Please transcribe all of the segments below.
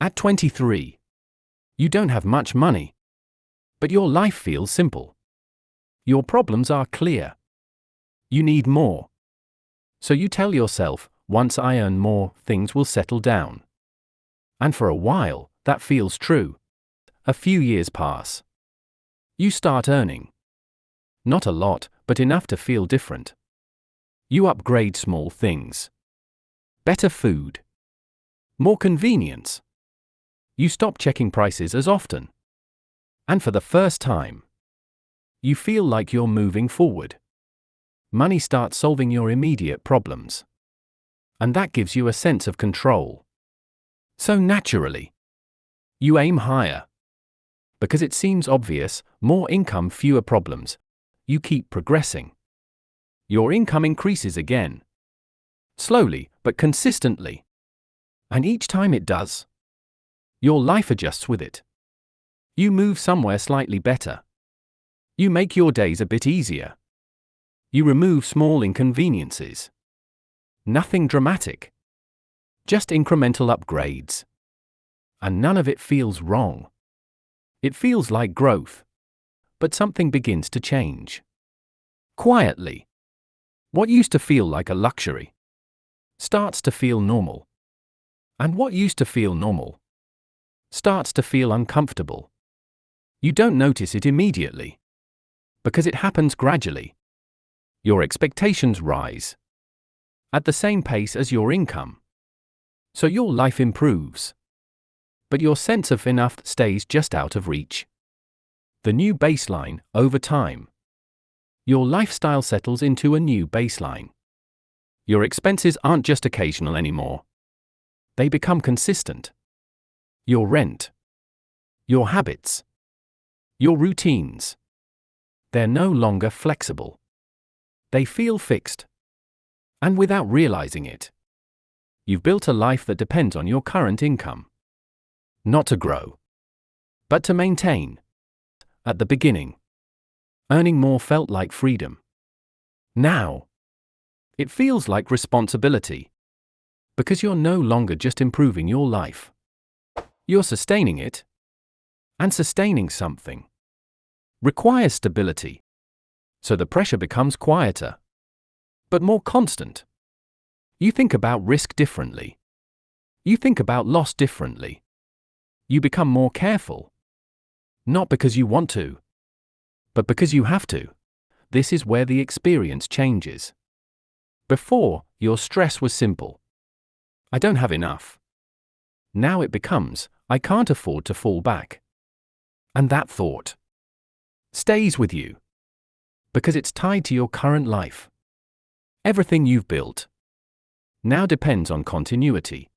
At 23, you don't have much money, but your life feels simple. Your problems are clear. You need more. So you tell yourself, once I earn more, things will settle down. And for a while, that feels true. A few years pass. You start earning. Not a lot, but enough to feel different. You upgrade small things. Better food. More convenience. You stop checking prices as often. And for the first time, you feel like you're moving forward. Money starts solving your immediate problems. And that gives you a sense of control. So naturally, you aim higher. Because it seems obvious, more income, fewer problems. You keep progressing. Your income increases again. Slowly, but consistently. And each time it does, your life adjusts with it. You move somewhere slightly better. You make your days a bit easier. You remove small inconveniences. Nothing dramatic. Just incremental upgrades. And none of it feels wrong. It feels like growth. But something begins to change. Quietly. What used to feel like a luxury starts to feel normal. And what used to feel normal starts to feel uncomfortable. You don't notice it immediately. Because it happens gradually. Your expectations rise. At the same pace as your income. So your life improves. But your sense of enough stays just out of reach. The new baseline, over time. Your lifestyle settles into a new baseline. Your expenses aren't just occasional anymore. They become consistent. Your rent. Your habits. Your routines. They're no longer flexible. They feel fixed. And without realizing it, you've built a life that depends on your current income. Not to grow, but to maintain. At the beginning, earning more felt like freedom. Now, it feels like responsibility. Because you're no longer just improving your life. You're sustaining it. And sustaining something requires stability. So the pressure becomes quieter. But more constant. You think about risk differently. You think about loss differently. You become more careful. Not because you want to, but because you have to. This is where the experience changes. Before, your stress was simple. I don't have enough. Now it becomes, I can't afford to fall back. And that thought stays with you. Because it's tied to your current life. Everything you've built now depends on continuity.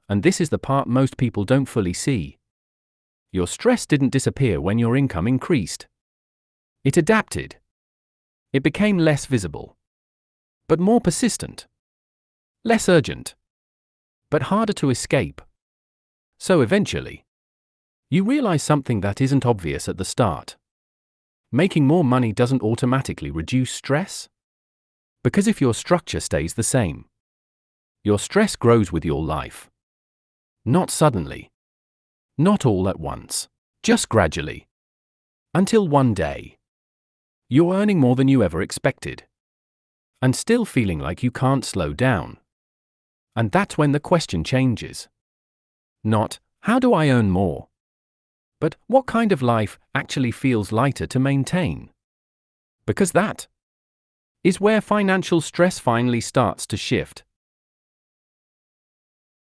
And this is the part most people don't fully see. Your stress didn't disappear when your income increased. It adapted. It became less visible. But more persistent. Less urgent. But harder to escape. So eventually, you realize something that isn't obvious at the start. Making more money doesn't automatically reduce stress. Because if your structure stays the same, your stress grows with your life. Not suddenly. Not all at once. Just gradually. Until one day, you're earning more than you ever expected. And still feeling like you can't slow down. And that's when the question changes. Not, how do I earn more? But what kind of life actually feels lighter to maintain? Because that is where financial stress finally starts to shift.